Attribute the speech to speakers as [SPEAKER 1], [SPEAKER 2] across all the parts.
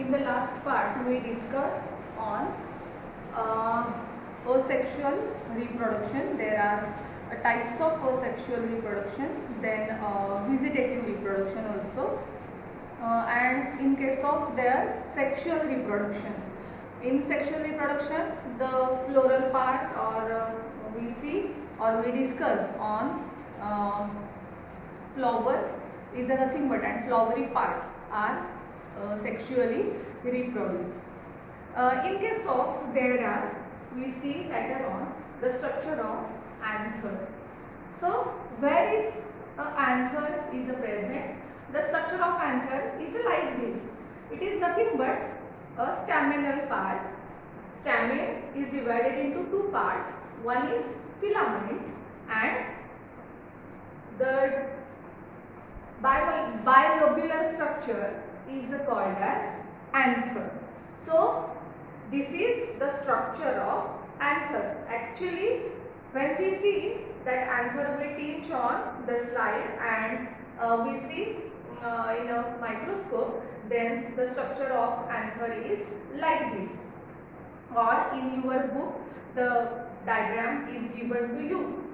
[SPEAKER 1] in the last part we discuss on asexual reproduction. There are types of asexual reproduction, then vegetative reproduction also, and in case of their sexual reproduction. In sexual reproduction, the floral part we see or we discuss on flower is nothing but and flowery part are sexually reproduced. In case of there are, we see later on the structure of anther. So where is anther is present? The structure of anther is like this. It is nothing but a staminal part. Stamen is divided into two parts. One is filament and the bilobular structure is called as anther. So this is the structure of anther. Actually, when we see that anther we teach on the slide and we see in a microscope, then the structure of anther is like this. Or in your book, the diagram is given to you.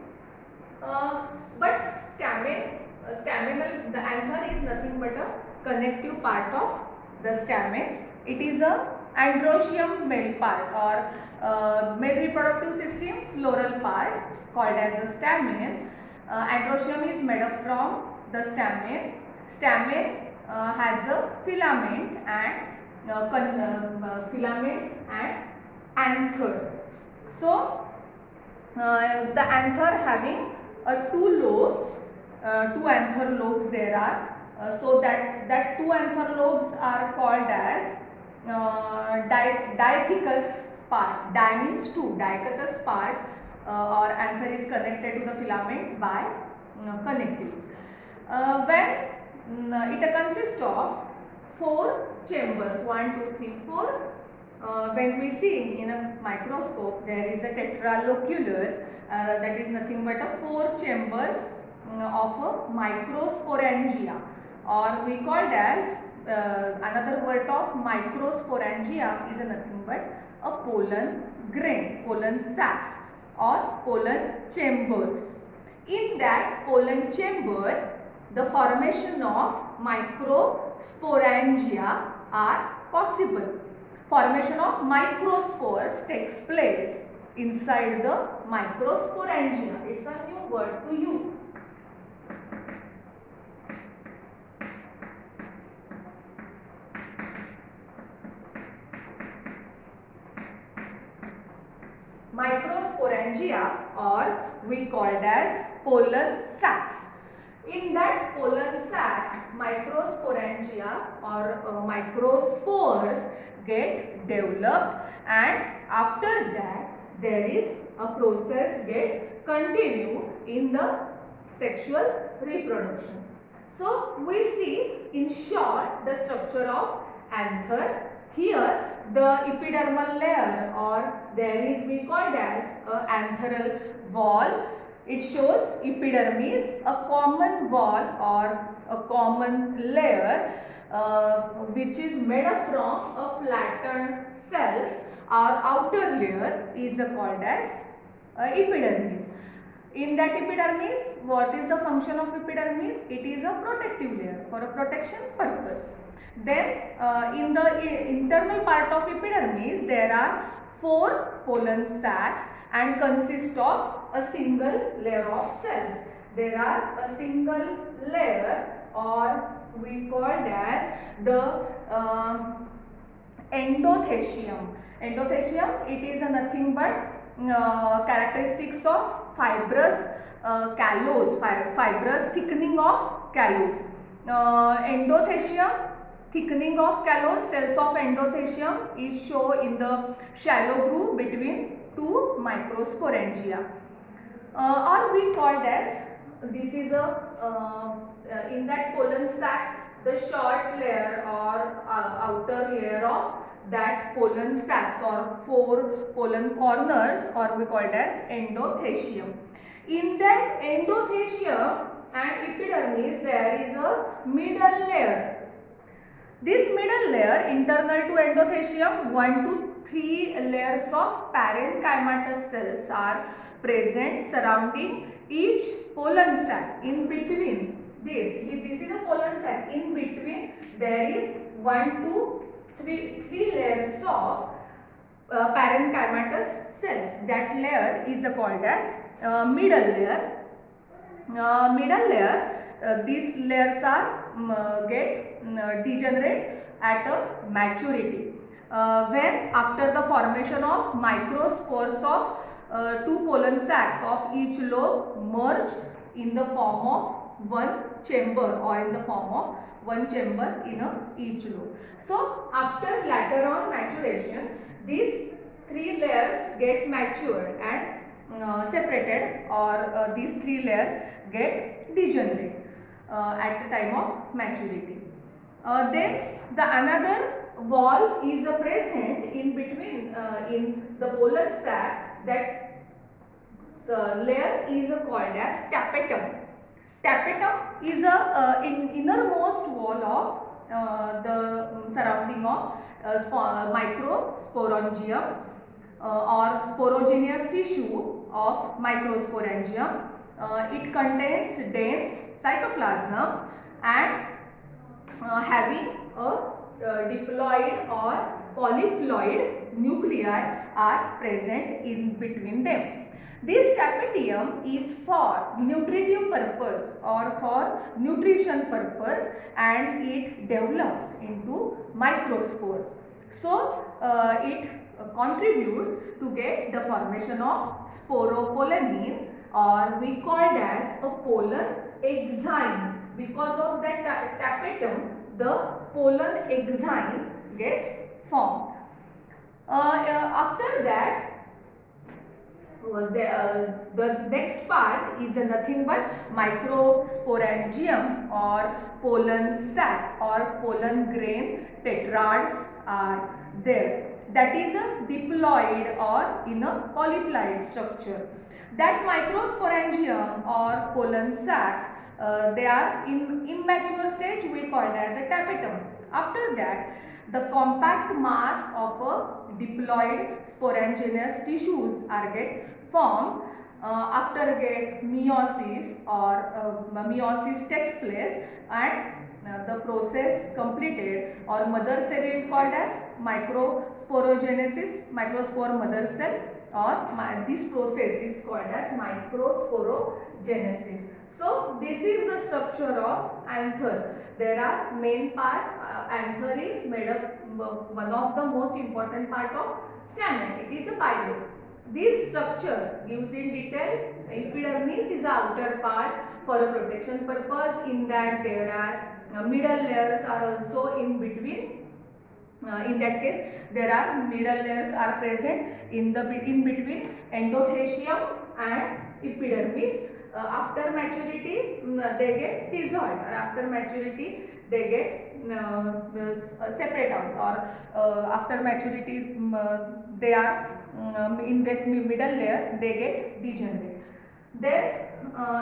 [SPEAKER 1] But staminal, the anther is nothing but a connective part of the stamen. It is a androecium male part or male reproductive system floral part called as a stamen. Androecium is made up from the stamen. Stamen has a filament and anther. So the anther having two lobes, two anther lobes there are. So that two anther lobes are called as diathecous part. Di means two, diathecous part or anther is connected to the filament by connectives. When it consists of 4 chambers, 1, 2, 3, 4. When we see in a microscope, there is a tetralocular that is nothing but a 4 chambers of a microsporangia, or we called as another word of microsporangia is nothing but a pollen grain, pollen sacs or pollen chambers. In that pollen chamber, the formation of microsporangia are possible. Formation of microspores takes place inside the microsporangia. It's a new word to you. Microsporangia, or we called as pollen sacs. In that pollen sacs, microsporangia or microspores get developed, and after that there is a process get continue in the sexual reproduction. So we see in short the structure of anther. Here the epidermal layer, or there is we called as a antheral wall. It shows epidermis, a common wall or a common layer which is made up from a flattened cells. Our outer layer is called as epidermis. In that epidermis, what is the function of epidermis? It is a protective layer for a protection purpose. Then in the internal part of epidermis, there are 4 pollen sacs and consist of a single layer of cells. There are a single layer, or we called as the endothecium. Endothecium, it is nothing but characteristics of fibrous callus, fibrous thickening of callus. Endothecium, thickening of callus, cells of endothecium is shown in the shallow groove between 2 microsporangia, or we called as this is a in that pollen sac, the short layer or outer layer of that pollen sacs or 4 pollen corners, or we called as endothecium. In that endothecium and epidermis there is a middle layer. This middle layer internal to endothecium, 1 to 3 layers of parenchymatous cells are present surrounding each pollen sac. In between this is a pollen sac. In between there is 1 to 3 layers of parenchymatous cells. That layer is called as middle layer. Middle layer, these layers are get degenerate at a maturity, when after the formation of microspores of two pollen sacs of each lobe merge in the form of one chamber, or in the form of one chamber in each lobe. So after later on maturation, these three layers get matured and separated, or these three layers get degenerate at the time of maturity. Then the another wall is present in between in the pollen sac. That layer is called as tapetum. Tapetum is a innermost wall of the surrounding of microsporangium or sporogenous tissue of microsporangium. It contains dense cytoplasm and having a diploid or polyploid nuclei are present in between them. This tapetum is for nutritive purpose or for nutrition purpose, and it develops into microspores. So it contributes to get the formation of sporopollenin, or we called as a pollen exine. Because of that tapetum, the pollen exine gets formed. After that, the next part is nothing but microsporangium or pollen sac or pollen grain tetrads are there. That is a diploid or in a polyploid structure. That microsporangium or pollen sacs, they are in immature stage, we call it as a tapetum. After that, the compact mass of a diploid sporanginous tissues are get formed. After get meiosis, or meiosis takes place, and the process completed, or mother cell is called as microsporogenesis, microspore mother cell, or this process is called as microsporogenesis. So this is the structure of anther. There are main part, anther is made up one of the most important part of stamen. It is a pile. This structure gives in detail. Epidermis is the outer part for a protection purpose. In that there are middle layers are also in between. In that case, there are middle layers are present in between endothecium and epidermis. After maturity, they get dissolved, or after maturity they get separate out, or after maturity they are in that middle layer they get degenerate. Then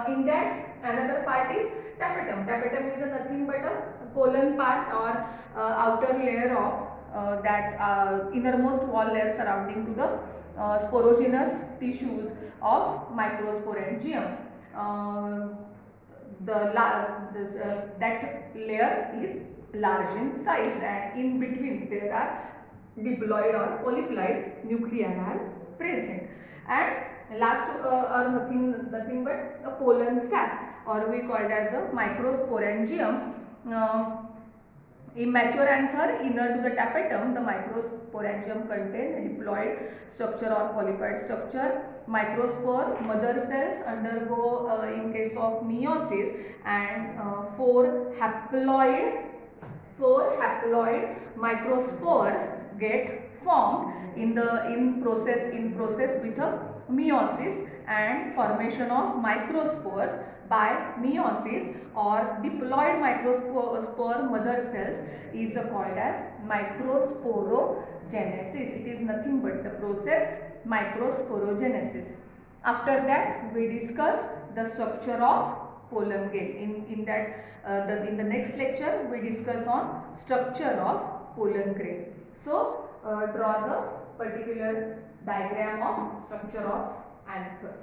[SPEAKER 1] in that another part is tapetum. Tapetum is nothing but a pollen part, or outer layer of that innermost wall layer surrounding to the sporogenous tissues of microsporangium. That layer is large in size, and in between there are diploid or polyploid nuclei are present. And last are nothing but a pollen sac, or we call it as a microsporangium. Immature anther inner to the tapetum, the microsporangium contain a diploid structure or polyploid structure. Microspore mother cells undergo in case of meiosis, and four haploid microspores get formed in process with a meiosis, and formation of microspores by meiosis or diploid microspore mother cells is called as microsporogenesis. It is nothing but the process microsporogenesis. After that, we discuss the structure of pollen grain. In the next lecture we discuss on structure of pollen grain. So draw the particular diagram of structure of anther.